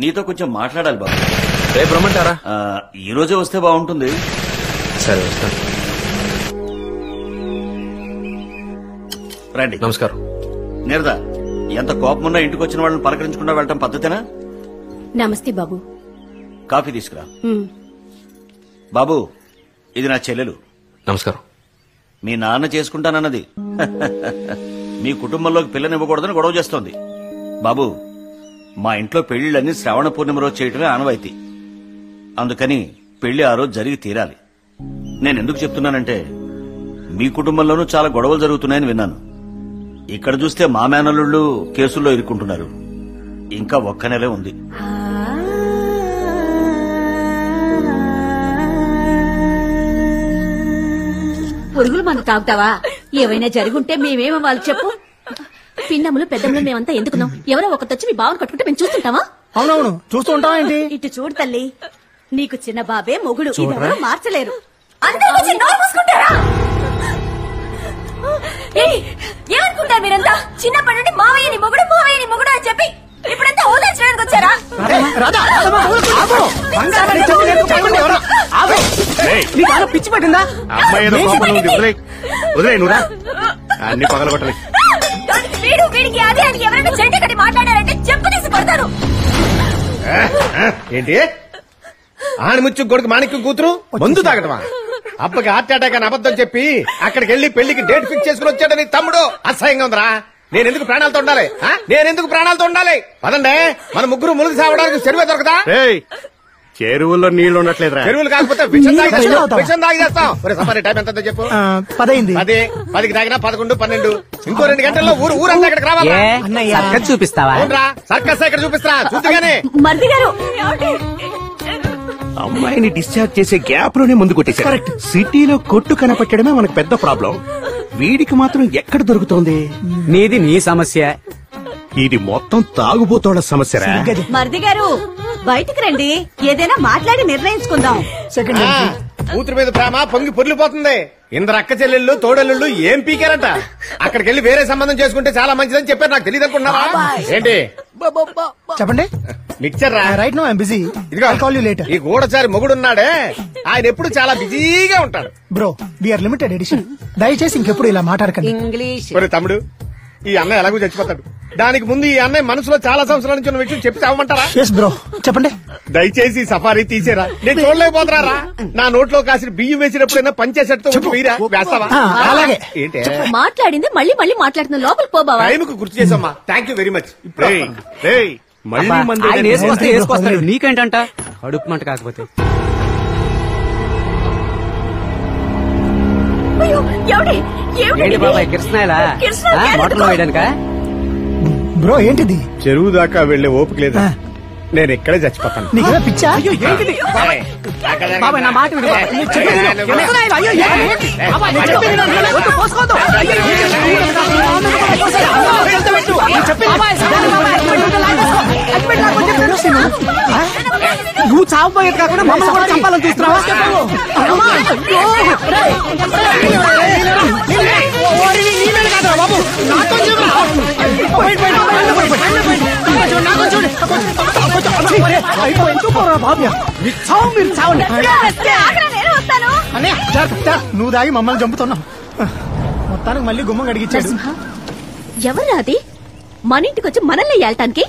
నీతో కొంచెం మాట్లాడాలి బాబు. రేపు రమ్మంటారా? ఈ రోజే వస్తే బాగుంటుంది. సరే వస్తాను. రండి. నమస్కారం. నీరద, ఎంత కోపమున్నా ఇంటికి వచ్చిన వాళ్ళని పలకరించకుండా వెళ్ళటం పద్ధతేనా? నమస్తే బాబు. కాఫీ తీసుకురా. బాబు, ఇది నా చెల్లెలు. నమస్కారం. మీ నాన్న చేసుకుంటానన్నది. మీ కుటుంబంలోకి పిల్లనివ్వకూడదని గొడవ చేస్తోంది. బాబు, మా ఇంట్లో పెళ్లిళ్ళన్నీ శ్రావణ పూర్ణిమ రోజు చేయటమే ఆనవాయితీ. అందుకని పెళ్లి ఆ రోజు జరిగి తీరాలి. నేనెందుకు చెప్తున్నానంటే మీ కుటుంబంలోనూ చాలా గొడవలు జరుగుతున్నాయని విన్నాను. ఇక్కడ చూస్తే మా మేనల్లుళ్ళు కేసుల్లో ఇరుక్కుంటున్నారు. ఇంకా ఒక్క నెలే ఉంది. పురుగులు మందు తాగుతావా? ఏవైనా జరుగుంటే మేమేమో వాళ్ళు చెప్పు. పిన్నములు పెద్దములు మేమంతా ఎందుకున్నాం? ఎవరో ఒకతొచ్చి మీ బావను కట్టుకుంటే మేము చూస్తుంటావా? అవునవును, చూస్తూ ఉంటావా ఏంటి? ఇటు చూడు తల్లి, నీకు చిన్న బాబే మొగుడు. చూడరా? ఇదెవరూ మార్చలేరు. ఏమనుకుంటారు మీరంతా? చిన్నప్పటి నుండి మావయ్యని మొగుడు మావయ్యని మొగుడు అని చెప్పి ఇప్పుడంతా ఓదార్చడానికి వచ్చారా? పిచ్చి పట్టిందా? అన్ని పగలగొట్టాలి. వీడికి అదే అని ఎవరైనా చెడ్డ కట్టి మాట్లాడారంటే చెప్పు తీసి కొడతారు. ఏంటి ఆణిముచ్చు కొడుకు మాణిక్యం కూతురు మందు తాగటమా? అబ్బకి హార్ట్ అటాక్ అని అబద్ధం చెప్పి అక్కడికి వెళ్లి పెళ్లికి డేట్ ఫిక్స్ చేసుకుని వచ్చాడని తమ్ముడు. అసహ్యంగా ఉందిరా. నేనెందుకు ప్రాణాలతో ఉండాలి? పదండి, మన ముగ్గురు ములుగు సావడానికి చెరువే దొరకదా? చెరువుల్లో నీళ్లు ఉండట్లేదురా. చెరువులు కాకపోతే విషం తాగి చేస్తాం. సఫారీ టైం ఎంత చెప్పు? 10కి తాగినా 11, 12. ఇంకో 2 గంటల్లో ఊరంతా ఇక్కడికి రావాలి. చూపిస్తావా? సర్కస్ ఇక్కడ చూపిస్తారా? చూద్దుగానే. మర్ది గారు, అమ్మాయిని డిశ్చార్జ్ చేసే గ్యాప్ లోనే ముందు కొట్టేశారు. సిటీలో కొట్టు కనపట్టడమే మనకు పెద్ద ప్రాబ్లం. వీడికి మాత్రం ఎక్కడ దొరుకుతోంది? నీది నీ సమస్య. ఇది మొత్తం తాగుబోతోళ్ల సమస్యరా? మర్ది గారు బయటికి రండి, ఏదైనా మాట్లాడి నిర్ణయించుకుందాం. కూతురు మీద ప్రేమ పొంగి పొర్లిపోతుంది. ఇందరు అక్క చెల్లెళ్ళు తోడళ్ళు ఏం పీకారంట. అక్కడికి వెళ్లి వేరే సంబంధం చేసుకుంటే చాలా మంచిదని చెప్పారు. నాకు తెలియదు అనుకుంటున్నావా ఏంటి? చెప్పండి. Mixture right no I'm busy. ఈ గూడచారి మొగుడున్నాడే, ఆయన ఎప్పుడు చాలా బిజీగా ఉంటాడు. Bro, we're limited edition. దయచేసి ఇంకెప్పుడు ఇలా మాట్లాడకండి. ఇంగ్లీష్. తమ్ముడు, ఈ అన్నయ్య ఎలాగో చచ్చిపోతాడు. దానికి ముందు ఈ అన్నయ్య మనసులో చాలా సంవత్సరాల నుంచి ఉన్న విషయం చెప్పి చావమంటారా? బ్రో చెప్పండి. దయచేసి సఫారీ తీసేరా. నేను చూడలేకపోతున్నారా? నా నోట్లో కాసిన బియ్యం వేసినప్పుడైనా పంచేసట్టు వేస్తావా? అలాగే. ఏంటి మాట్లాడింది మళ్ళీ మళ్ళీ మాట్లాడుతున్న లోపలికి పోబావా? టైంకు గుర్తు చేసమ్మా. Thank you very much. మళ్ళీ నీకేంటంట కడుపు మంట కాకపోతే. బ్రో ఏంటిది? చెరువు దాకా వెళ్లే ఓపిక లేదా? నేను ఇక్కడే చచ్చిపోతాను. నీకేదో పిచ్చా? బాబాయ్, నా మాట విను. నువ్వు చావపోయేది కాకుండా మమ్మల్ని కూడా చంపాలని చూస్తున్నావా? నువ్వు దాగి మమ్మల్ని చంపుతున్నావు. మొత్తానికి మళ్ళీ గుమ్మం అడిగిచ్చాడు. ఎవరు అది మన ఇంటికి వచ్చి మనల్ని ఏల్టానికి?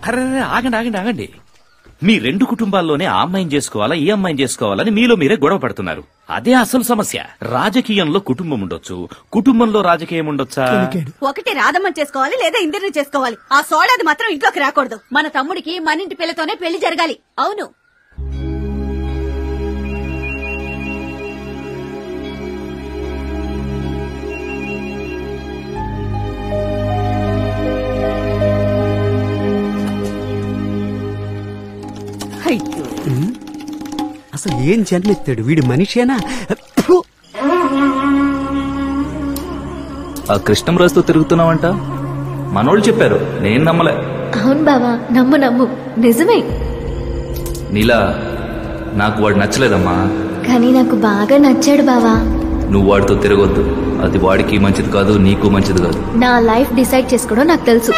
అరే ఆగండి. మీ 2 కుటుంబాల్లోనే ఆ అమ్మాయిని చేసుకోవాలా ఈ అమ్మాయిని చేసుకోవాలని మీలో మీరే గొడవ పడుతున్నారు. అదే అసలు సమస్య. రాజకీయంలో కుటుంబం ఉండొచ్చు, కుటుంబంలో రాజకీయం ఉండొచ్చా? ఒకటి రాధమ్మని చేసుకోవాలి, లేదా ఇందిరిని చేసుకోవాలి. ఆ సోడాది మాత్రం ఇంట్లోకి రాకూడదు. మన తమ్ముడికి మన ఇంటి పిల్లతోనే పెళ్లి జరగాలి. అవును. అసలు ఏం జన్మెత్తాడు వీడి? మనిషేనా? ఆ కృష్ణంరాజుతో తిరుగుతున్నావంట మనోళ్ళు చెప్పారు, నేను నమ్మలే. అవును బావా, నమ్ము నిజమే. నీలా నాకు వాడు నచ్చలేదమ్మా. కానీ నాకు బాగా నచ్చాడు బావా. నువ్వు వాడితో తిరగొద్దు. అది వాడికి మంచిది కాదు, నీకు మంచిది కాదు. నా లైఫ్ డిసైడ్ చేసుకోవడం నాకు తెలుసు.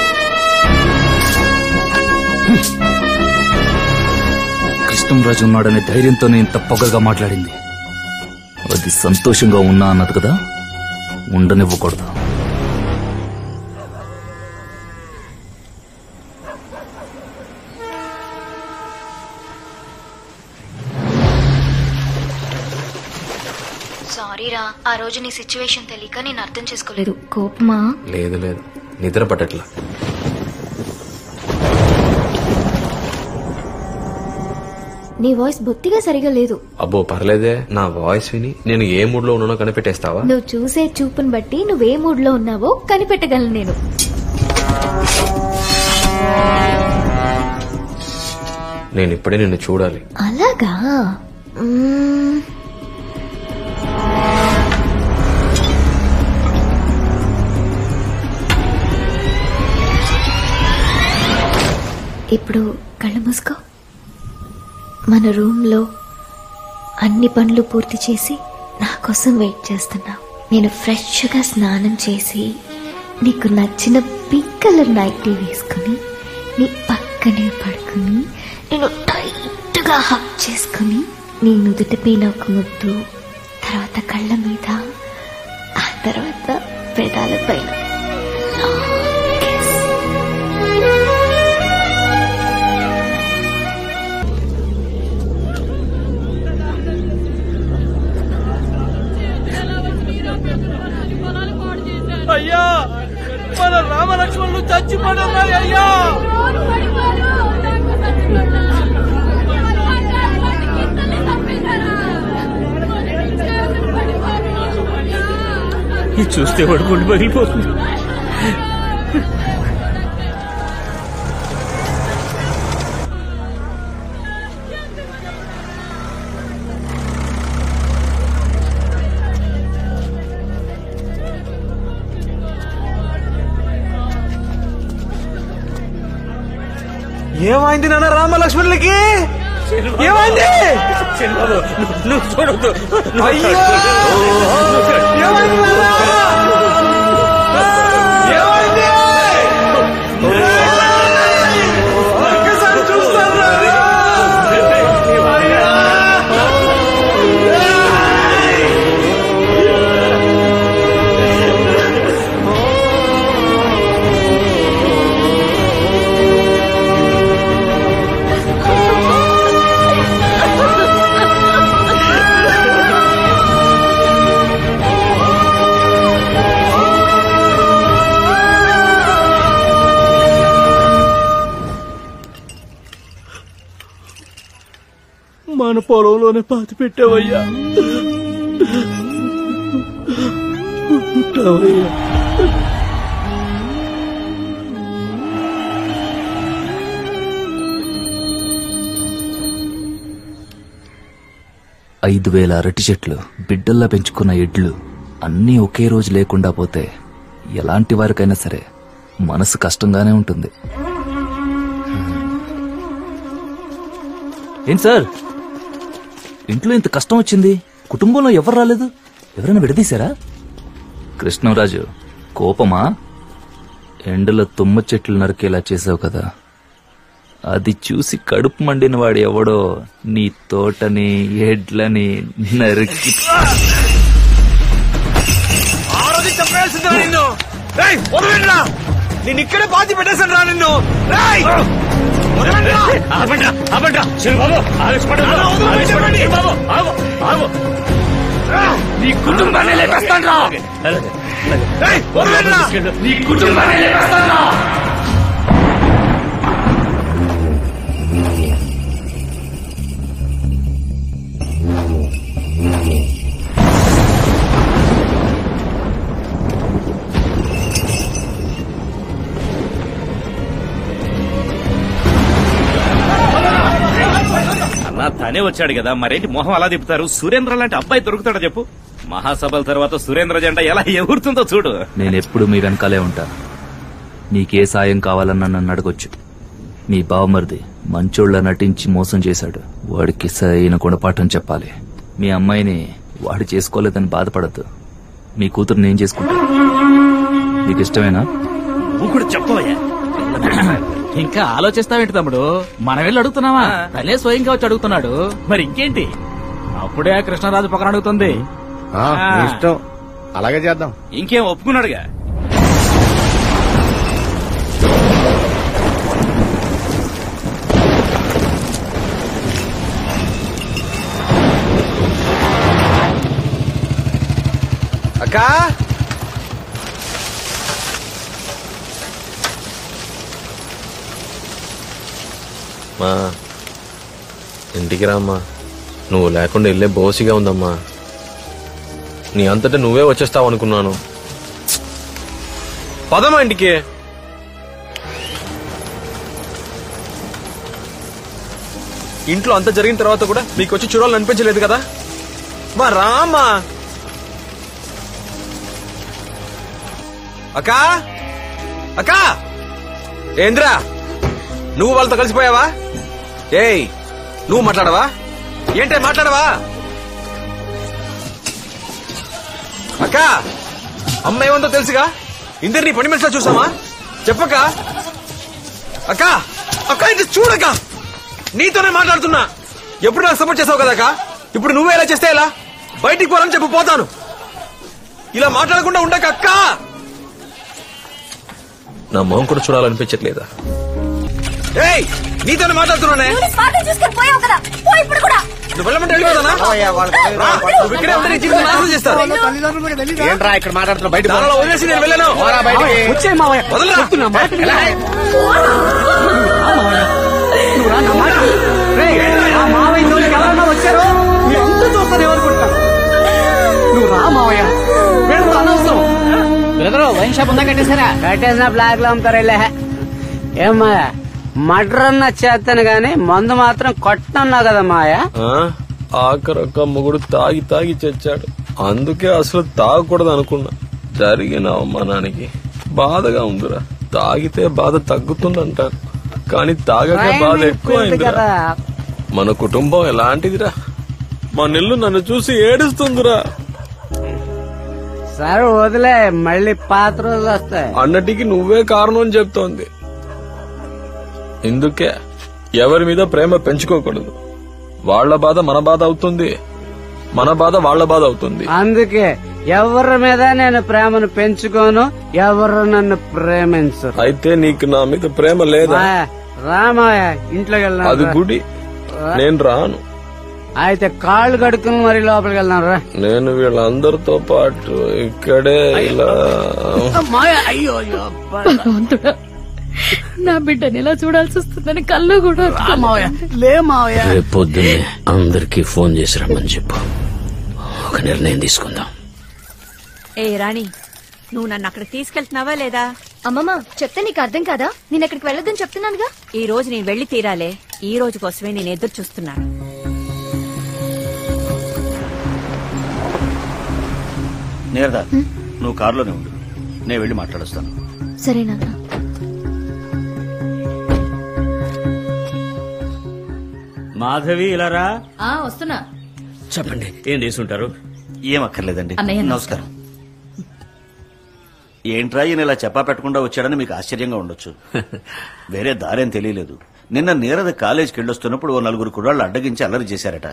కృష్ణంరాజు ఉన్నాడనే ధైర్యంతోనే ఇంత పొగగా మాట్లాడింది. అది సంతోషంగా ఉన్నా అన్నది కదా, ఉండనివ్వకూడదు. సారీరా, ఆ రోజు నీ సిచ్యువేషన్ తెలియక నేను అర్థం చేసుకోలేదు. కోపమా? లేదు లేదు, నిద్ర పట్టట్లా. నీ వాయిస్ బొత్తిగా సరిగా లేదు. అబ్బో పర్లేదే, నా వాయిస్ విని నేను ఏ మూడ్ లో ఉన్నానో కనిపెట్టేస్తావా? నువ్వు చూసే చూపుని బట్టి నువ్వే మూడ్ లో ఉన్నావో కనిపెట్టగలను నేను. నేను ఇప్పుడే నిన్ను చూడాలి. అలాగా? ఇప్పుడు కళ్ళు మూసుకో. మన రూమ్ లో అన్ని పనులు పూర్తి చేసి నా కోసం వెయిట్ చేస్తున్నావు. నేను ఫ్రెష్ గా స్నానం చేసి నీకు నచ్చిన పింక్ కలర్ నైటీ వేసుకుని నీ పక్కనే పడుకుని నేను టైట్ గా హక్ చేసుకుని నీ నుదుట పైన ఒక ముద్దు, తర్వాత కళ్ళ మీద, ఆ తర్వాత పెదాల పైన. అయ్యా, మన రామలక్ష్మణులు చచ్చిపోయినా అయ్యా. ఇది చూస్తే పడుకుంటూ పగిలిపోతుంది. ఏమైంది నాన్న రామలక్ష్మణులకి? ఏమైంది? నువ్వు చూడొద్దు. అయ్యో, ఏమైంది? ఒక్కసారి చూస్తాను. మన పొలంలోనే పాతి పెట్టావయ్యా. ఉంటావయ్యా. ఐదు 5,000 అరటి చెట్లు, బిడ్డల్లా పెంచుకున్న ఎడ్లు అన్నీ ఒకే రోజు లేకుండా పోతే ఎలాంటి వారికైనా సరే మనసు కష్టంగానే ఉంటుంది. ఏం సార్, ఇంట్లో ఇంత కష్టం వచ్చింది, కుటుంబంలో ఎవరు రాలేదు? ఎవరైనా విడదీశారా? కృష్ణంరాజు, కోపమా? ఎండలో తుమ్మ చెట్లు నరికేలా చేసావు కదా, అది చూసి కడుపు మండిన వాడు ఎవడో నీ తోటని ఎడ్లని నరికి నేను ఇక్కడే పాతి పెట్టేశాను రా నిన్ను. నీ కుటుంబాన్ని లేపేస్తాను రా. నీ కుటుంబాన్ని లేపేస్తాను రా. అన్నా తనే వచ్చాడు కదా, మరేంటి మొహం అలా తిప్పుతారు? సురేంద్ర లాంటి అబ్బాయి దొరుకుతాడా చెప్పు? మహాసభల తర్వాత సురేంద్ర జెండా ఎలా ఎగురుతుందో చూడు. నేనెప్పుడు మీ వెనకాలే ఉంటా. నీకే సాయం కావాలన్నా నన్ను అడగొచ్చు. మీ బావమరిది మంచోళ్ళ నటించి మోసం చేశాడు, వాడికి సరైన గుణపాఠం చెప్పాలి. మీ అమ్మాయిని వాడు చేసుకోలేదని బాధపడద్దు. మీ కూతురు నేను చేసుకుంటా. మీకు ఇష్టమేనా? నువ్వు కూడా చెప్పవయ్యా. ఇంకా ఆలోచిస్తావేంటి తమ్ముడు? మనం వెళ్ళి అడుగుతున్నావా? తనే స్వయంగా వచ్చి అడుగుతున్నాడు. మరి ఇంకేంటి? అప్పుడే కృష్ణరాజు పక్కన అడుగుతుంది. ఇష్టం, అలాగే చేద్దాం. ఇంకేం ఒప్పుకున్నాడుగా. అక్కా మా ఇంటికి రామ్మా. నువ్వు లేకుండా వెళ్ళే బోసిగా ఉందమ్మా. నీ అంతటా నువ్వే వచ్చేస్తావు అనుకున్నాను. పదమ్మా ఇంటికి. ఇంట్లో అంత జరిగిన తర్వాత కూడా మీకు వచ్చి చూడాలని అనిపించలేదు కదా? మా రామ్మా. అక్కా అక్కా, ఏంద్రా నువ్వు వాళ్ళతో కలిసిపోయావా? ఏయ్, నువ్వు మాట్లాడవా? ఏంటే మాట్లాడవా? అక్క, అమ్మ ఏమందో తెలుసుగా. ఇందరినీ పని మనిషిలో చూసామా? చెప్పక. అక్క అక్క, ఇది చూడక, నీతోనే మాట్లాడుతున్నా. ఎప్పుడు నాకు సపోర్ట్ చేసావు కదా అక్క, ఇప్పుడు నువ్వే ఇలా చేస్తే ఎలా? బయటికి పోరని చెప్పి పోతాను. ఇలా మాట్లాడకుండా ఉండక అక్క. నా మొహం కూడా చూడాలనిపించట్లేదా? ఏయ్, నీతోనే మాట్లాడుతున్నానే. నువ్వు వెళ్ళమంటే వెళ్ళిపోతానా? నువ్వు ఇక్కడే ఉంటే నీ జీవితం నాశనం చేస్తారు. ఏంట్రా ఇక్కడ మాట్లాడుతున్నా? బయట వదిలేసి నేను వెళ్ళను. వచ్చారు నువ్వు రా మావయ్య. అనవసరం బ్రదరు. వైన్ షాప్ ఉందా? కట్టేశారా? కట్టేసిన బ్లాక్ లో అమ్ముతారు. ఏమ్మా, మర్డర్ అన్న చేస్తాను గాని మందు మాత్రం కొట్టన్నావు కదా మాయా. ఆఖరొక్క మొగుడు తాగి తాగి చచ్చాడు. అందుకే అసలు తాగకూడదు అనుకున్నా. జరిగిన అవమానానికి బాధగా ఉందిరా. తాగితే బాధ తగ్గుతుందంటారు, కానీ తాగక బాధ ఎక్కువైందిరా. మన కుటుంబం ఎలాంటిదిరా? మా నిల్లు నన్ను చూసి ఏడుస్తుందిరా. సరే వదిలే, మళ్ళీ పాత రోజులు వస్తాయి. అన్నటికి నువ్వే కారణం అని చెప్తోంది. ఇందుకే ఎవరి మీద ప్రేమ పెంచుకోకూడదు. వాళ్ల బాధ మన బాధ అవుతుంది, మన బాధ వాళ్ల బాధ అవుతుంది. అందుకే ఎవరి మీద నేను ప్రేమను పెంచుకోను, ఎవరు నన్ను ప్రేమించరు. అయితే నీకు నా మీద ప్రేమ లేదా? రామాయ, ఇంట్లోకి వెళ్దాం. అది గుడి, నేను రాను. అయితే కాళ్ళు కడుక్కుని మరి లోపలికి వెళ్దాం రా. నేను వీళ్ళందరితో పాటు ఇక్కడే ఇలా. భగవంతుడా, నా బిడ్డని ఇలా చూడాల్సి వస్తుందని కళ్ళు కూడా లే మావయ్య. రేపు పొద్దున్నే అందరికీ ఫోన్ చేసి రమ్మని చెప్పు. ఒక నిర్ణయం తీసుకుందాం. ఏ రాణి, నువ్వు నన్ను అక్కడికి తీసుకెళ్తున్నావా లేదా? అమ్మమ్మ చెప్తే నీకు అర్థం కాదా? నేను అక్కడికి వెళ్ళొద్దని చెప్తున్నానుగా. ఈ రోజు నేను వెళ్లి తీరాలే. ఈ రోజు కోసమే నేను ఎదురు చూస్తున్నాను. నేరదా, నువ్వు కారులోనే ఉండు, నేను వెళ్ళి మాట్లాడొస్తాను. సరేనా? మాధవి ఇలారా. వస్తున్నా. చెప్పండి, ఏం తీసుంటారు? ఏం అక్కర్లేదండి. అన్నయ్య, నమస్కారం. ఏంట్రా ఈయన ఇలా చెప్పా పెట్టకుండా వచ్చాడని మీకు ఆశ్చర్యంగా ఉండొచ్చు. వేరే దారేం తెలియలేదు. నిన్న నీరద కాలేజీకి వెళ్ళొస్తున్నప్పుడు ఓ నలుగురు కుర్రాళ్ళు అడ్డగించి అల్లరి చేశారట.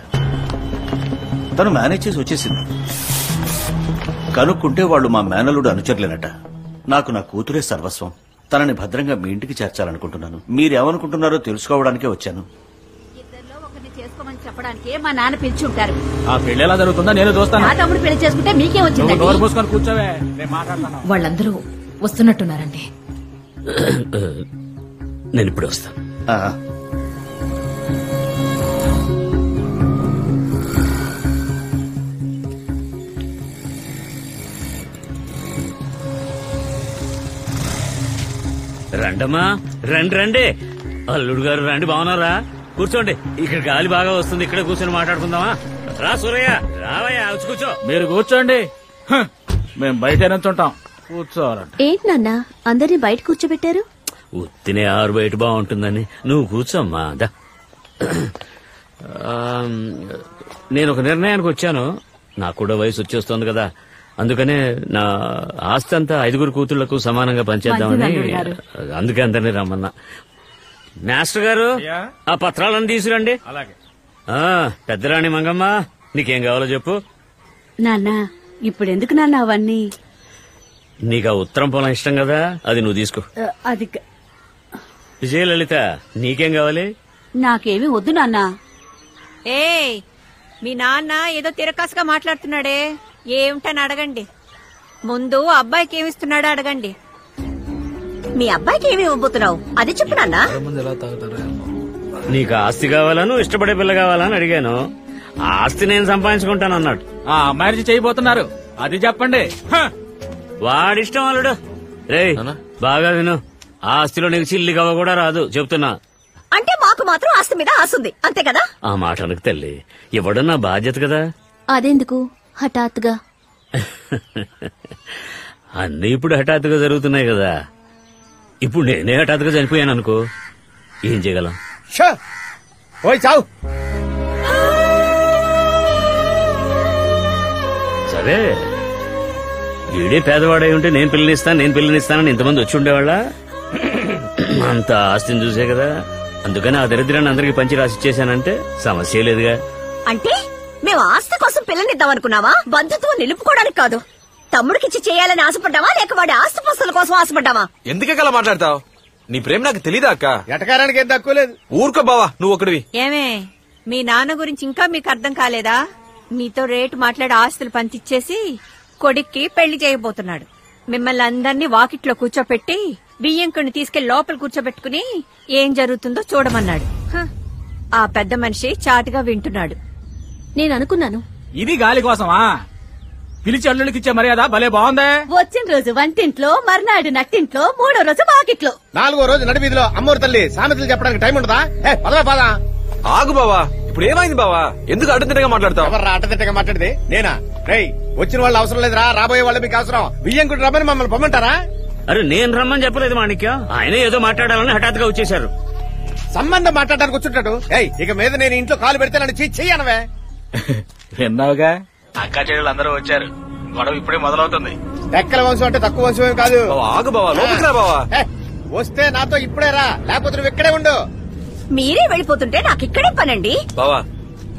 తను మేనేజ్ చేసి వచ్చేసింది. కనుక్కుంటే వాళ్ళు మా మేనలుడు అనుచరులేనట. నాకు నా కూతురే సర్వస్వం. తనని భద్రంగా మీ ఇంటికి చేర్చాలనుకుంటున్నాను. మీరేమనుకుంటున్నారో తెలుసుకోవడానికే వచ్చాను. ఇద్దరిలో ఒకరిని చేసుకోమని చెప్పడానికి మా నాన్న పిలిచి ఉంటారు. ఆ పెళ్లి ఎలా జరుగుతుందో నేను చూస్తాను. నా తమ్ముడు పెళ్లి చేసుకుంటే మీకేం వచ్చింది? డోర్ మూసుకొని కూర్చోవే, నేను మాట్లాడతాను. వాళ్ళందరూ వస్తున్నట్టున్నారండి. నేను ఇప్పుడు వస్తాను. రండమ్మా, రండి రండి. అల్లుడు గారు రండి. బాగున్నారా? కూర్చోండి. ఇక్కడ గాలి బాగా వస్తుంది, ఇక్కడే కూర్చొని మాట్లాడుకుందామా? రా సూరయ్య, రావయ్యా, వచ్చి కూర్చో. మీరు కూర్చోండి, మేము బయట నుంచుంటాం. కూర్చోవాలండి. ఏంటి నాన్న అందరినీ బయట కూర్చోబెట్టారు? ఉత్తినే ఆరు బయట బాగుంటుందని. నువ్వు కూర్చోమ్మా. నేను ఒక నిర్ణయానికి వచ్చాను. నాకు కూడా వయసు వచ్చేస్తోంది కదా, అందుకనే నా ఆస్తి అంతా 5 కూతుళ్లకు సమానంగా పంచేద్దామని. అందుకే అందరినీ రమ్మన్నా. మాస్టర్ గారు ఆ పత్రాలను తీసుకురండి. అలాగే. పెద్దరాణి మంగమ్మ, నీకేం కావాలో చెప్పు. నాన్న ఇప్పుడెందుకు నాన్న అవన్నీ? నీకు ఆ ఉత్తరం పొలం ఇష్టం కదా, అది నువ్వు తీసుకో. అది విజయలలిత, నీకేం కావాలి? నాకేమీ వద్దు నాన్న. మీ నాన్న ఏదో తిరకాసుగా మాట్లాడుతున్నాడే, ఏమిటని అడగండి. ముందు అబ్బాయికి ఏమిస్తున్నాడో అడగండి. మీ అబ్బాయికి ఏమి ఇవ్వబోతున్నావు అది చెప్పు నాన్న. నీకు ఆస్తి కావాలను ఇష్టపడే పిల్ల కావాలని అడిగాను. ఆస్తి నేను సంపాదించుకుంటాను అన్నాడు. ఆ అమ్మాయి చేయబోతున్నారు అది చెప్పండి. వాడిష్టం అల్లుడు. రేయ్ బాగా విను, ఆస్తిలో నీకు చిల్లి కవ్వ కూడా రాదు చెప్తున్నా. అంటే మాకు మాత్రం ఆస్తి మీద ఆస్తుంది అంతే కదా? ఆ మాట అనకు తల్లి, ఇవ్వడం నా బాధ్యత కదా. అదెందుకు హఠాత్తుగా? అన్ని ఇప్పుడు హఠాత్తుగా జరుగుతున్నాయి కదా. ఇప్పుడు నేనే హఠాత్తుగా చనిపోయాను అనుకో, ఏం చేయగలం? చావు. సరే, ఈడే పేదవాడై ఉంటే నేను పిల్లనిస్తానని ఇంతమంది వచ్చి ఉండేవాళ్ళ. అంత ఆస్తిని చూసే కదా, అందుకని ఆ దరిద్రాన్ని అందరికి పంచి రాసిచ్చేసానంటే సమస్య లేదుగా. అంటే మేము ఆస్తి కోసం పిల్లనిద్దాం అనుకున్నావా? బంధుత్వం నిలుపుకోవడానికి కాదు. తమ్ముడికిచ్చి చేయాలని ఆశపడ్డావా, లేక వాడి ఆస్తి పస్తుల కోసం ఆశపడ్డావా? ఎందుకే అలా మాట్లాడతావు? నీ ప్రేమ నాకు తెలీదా అక్క? ఎటకారానికి ఏం తక్కువ లేదు. ఊరుకో బావా, నువ్వు ఒకటివి. ఏమే, మీ నాన్న గురించి ఇంకా మీకు అర్థం కాలేదా? మీతో రేటు మాట్లాడి ఆస్తులు పంచిచ్చేసి కొడుక్కి పెళ్లి చేయబోతున్నాడు. మిమ్మల్ని అందరినీ వాకిట్లో కూర్చోపెట్టి బియ్యంకుని తీసుకెళ్లి లోపల కూర్చోబెట్టుకుని ఏం జరుగుతుందో చూడమన్నాడు. ఆ పెద్ద మనిషి చాటుగా వింటున్నాడు. నేను అనుకున్నాను ఇది గాలి కోసమా? పిలిచి అల్లుడికి ఇచ్చే మర్యాద భలే బాగుందే. వచ్చిన రోజు వంటింట్లో, మర్నాడు నట్టింట్లో, 3వ రోజు వాకిట్లో, 4వ రోజు నడివీధిలో అమ్మోరు తల్లి సామెతలు చెప్పడానికి టైం ఉండదా? పదా ఆగు బావా, ఇప్పుడు ఏమైంది బావా? ఎందుకు అడ్డదిడ్డగా మాట్లాడతావు? ఎవరు అడ్డదిడ్డగా మాట్లాడితే నేనా? రేయ్, వచ్చిన వాళ్ళు అవసరం లేదురా, రాబోయే వాళ్ళు మీకు అవసరం. బియ్యంకుడు రమ్మని మమ్మల్ని పొమ్మంటారా? అరే నేను రమ్మని చెప్పలేదు మాణిక్యం, ఆయన ఏదో మాట్లాడాలని హఠాత్తుగా వచ్చేశారు. సంబంధం మాట్లాడడానికి వచ్చుంటాడు. ఇక మీద నేను ఇంట్లో కాలు పెడితే నన్ను చెయ్యనవే. విన్నావుగా, అక్కా చెల్లెలు అందరూ వచ్చారు, గొడవ ఇప్పుడే మొదలవుతుంది. ఎక్కల వంశం అంటే తక్కువ వంశం ఏం కాదు. ఆగు బావా, లోపలికి రా బావా. వస్తే నాతో ఇప్పుడే రా, లేకపోతే నువ్వు ఇక్కడే ఉండు. మీరే వెళ్ళిపోతుంటే నాకు ఇక్కడే పనండి. బావా,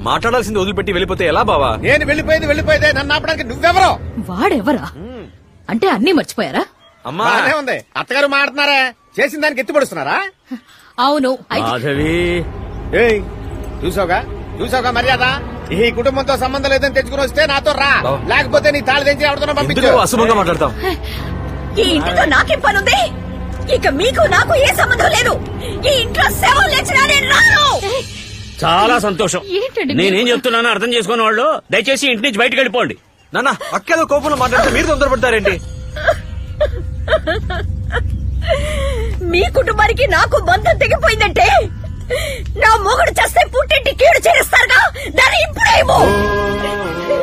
మాట్లాడాల్సింది వదిలిపెట్టి వెళ్ళిపోతే ఎలా బావా? నేను వెళ్ళిపోయేదే, నన్ను ఆపడానికి నువ్వెవరో? వాడెవరా అంటే అన్ని మర్చిపోయారా? అమ్మా ఉంది, అత్తగారు మాట్లాడుతున్నారా? చేసిన దానికి ఎత్తిపడుస్తున్నారా? అవును. చూసావుగా మర్యాద? ఈ కుటుంబంతో సంబంధం లేదని తెచ్చుకుని వస్తే నాతో రా, లేకపోతే నీ తాళి తెంచి ఎవరితో పంపించు. అశుభంగా మాట్లాడతాం. ఈ ఇంటితో నాకేం పనుంది? ఇక మీకు నాకు ఏ సంబంధం లేదు. ఈ ఇంట్లో శవం లేచినా నేను రాను. చాలా సంతోషం. నేనేం చెప్తున్నానో అర్థం చేసుకున్న వాళ్ళు దయచేసి ఇంటి నుంచి బయటకు వెళ్ళిపోండి. నాన్న, అక్కేదో కోపంలో మాట్లాడితే మీరు తొందరపడతారేంటి? మీ కుటుంబానికి నాకు బంధం తెగిపోయిందంటే నా మొగుడు చేస్తే పుట్టింటి కీడు చేస్తారుగా, దాన్ని ఇప్పుడేమో.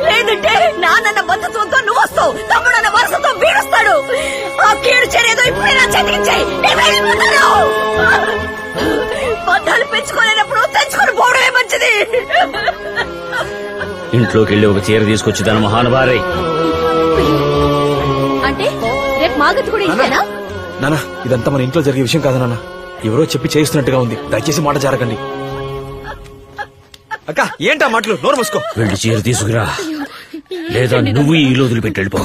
లేదంటే నాన్న బంధుత్వంతో నువ్వు వస్తావు, తమ్ముడన్న వరుసతో వీడొస్తాడు. ఆ కీడు చేరేదో ఇప్పుడే నా చేతికిచ్చాయి. బంధాలు పెంచుకోలేనప్పుడు తెంచుకొని పోవడమే మంచిది. ఇంట్లోకి వెళ్ళి ఒక చీర తీసుకొచ్చి దాని మహానుభారై. అంటే రేపు మాగతి కూడా ఇచ్చానా? నాన్న, ఇదంతా మన ఇంట్లో జరిగే విషయం కాదు నాన్న, ఎవరో చెప్పి చేస్తున్నట్టుగా ఉంది. దయచేసి మాట జారకండి. అక్క, ఏంటా మాటలు? నోరు మూసుకో. వెళ్ళి చీర తీసుకురా, లేదా నువ్వు ఈ ఇల్లు వదిలిపెట్టి వెళ్ళిపో.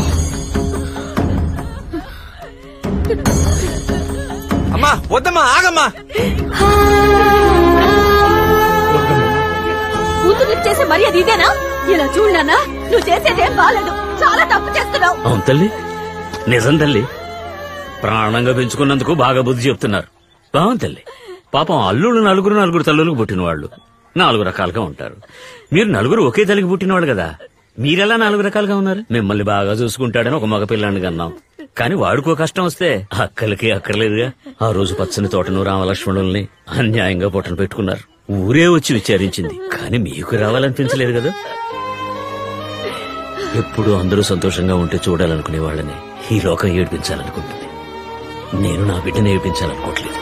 అమ్మా వద్దమ్మా, ఆగమ్మా. కూతురు చేసే మర్యాద ఇదేనా? ఇలా చూడనా, నువ్వు చేసేదేం బాలేదు, చాలా తప్పు చేస్తున్నావు. అవును తల్లి, నిజం తల్లి. ప్రాణంగా పెంచుకున్నందుకు బాగా బుద్ధి చెప్తున్నారు. బాగుంది తల్లి. పాపం అల్లుళ్ళు నలుగురు తల్లులకు పుట్టిన వాళ్ళు 4 రకాలుగా ఉంటారు. మీరు నలుగురు ఒకే తల్లికి పుట్టినవాళ్ళు కదా, మీరెలా 4 రకాలుగా ఉన్నారు? మిమ్మల్ని బాగా చూసుకుంటాడని ఒక మగపిల్లాన్ని కన్నాం, కానీ వాడికో కష్టం వస్తే అక్కలకి అక్కర్లేదుగా. ఆ రోజు పచ్చని తోటను రామలక్ష్మణుల్ని అన్యాయంగా పొట్టను పెట్టుకున్నారు. ఊరే వచ్చి విచారించింది, కానీ మీకు రావాలనిపించలేదు కదా. ఎప్పుడు అందరూ సంతోషంగా ఉంటే చూడాలనుకునే వాళ్ళని ఈ లోకం ఏడిపించాలనుకుంటుంది. నేను నా బిడ్డను ఏడిపించాలనుకోవట్లేదు.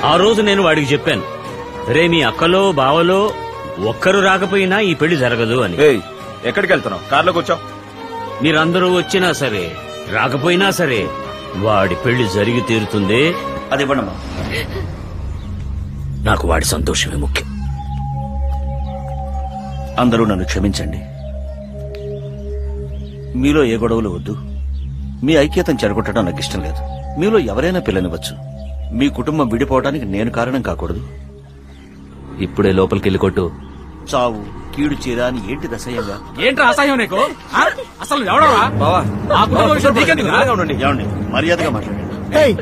ఆ రోజు నేను వాడికి చెప్పాను, రే మీ అక్కలో బావలో ఒక్కరు రాకపోయినా ఈ పెళ్లి జరగదు అని. ఎక్కడికి వెళ్తున్నావు? కార్లో కూర్చో. మీరందరూ వచ్చినా సరే రాకపోయినా సరే వాడి పెళ్లి జరిగి తీరుతుంది. అది ఇవ్వండమ్మా. నాకు వాడి సంతోషమే ముఖ్యం. అందరూ నన్ను క్షమించండి. మీలో ఏ గొడవలు వద్దు. మీ ఐక్యతను చెడగొట్టడం నాకు ఇష్టం లేదు. మీలో ఎవరైనా పిల్లనివ్వచ్చు. మీ కుటుంబం విడిపోవడానికి నేను కారణం కాకూడదు. ఇప్పుడే లోపలికెళ్ళి కొట్టు. చావు కీడు చీర అని ఏంటి అసహ్యంగా? ఏంట్రా అసహ్యం నీకు? అసలు ఎవడరా బావా? ఆ కుటుంబ విషయం నీకెందుకురా? ఏమండి మర్యాదగా మాట్లాడండి.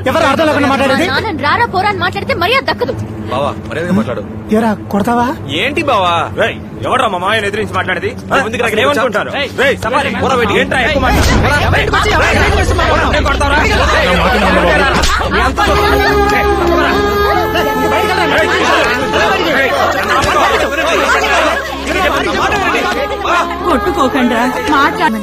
ఎవరు అర్థం లేకుండా మాట్లాడేది? నాన్న రారా పోరా అని మాట్లాడితే మర్యాద దక్కదు. బావా మర్యాదగా మాట్లాడు. ఎరా కొడతావా? ఏంటి బావా? ఎవడ్రా మా మాయను ఎదిరించి మాట్లాడేది? ఏమనుకుంటారు? కొట్టుకోకండి మాట్లాడ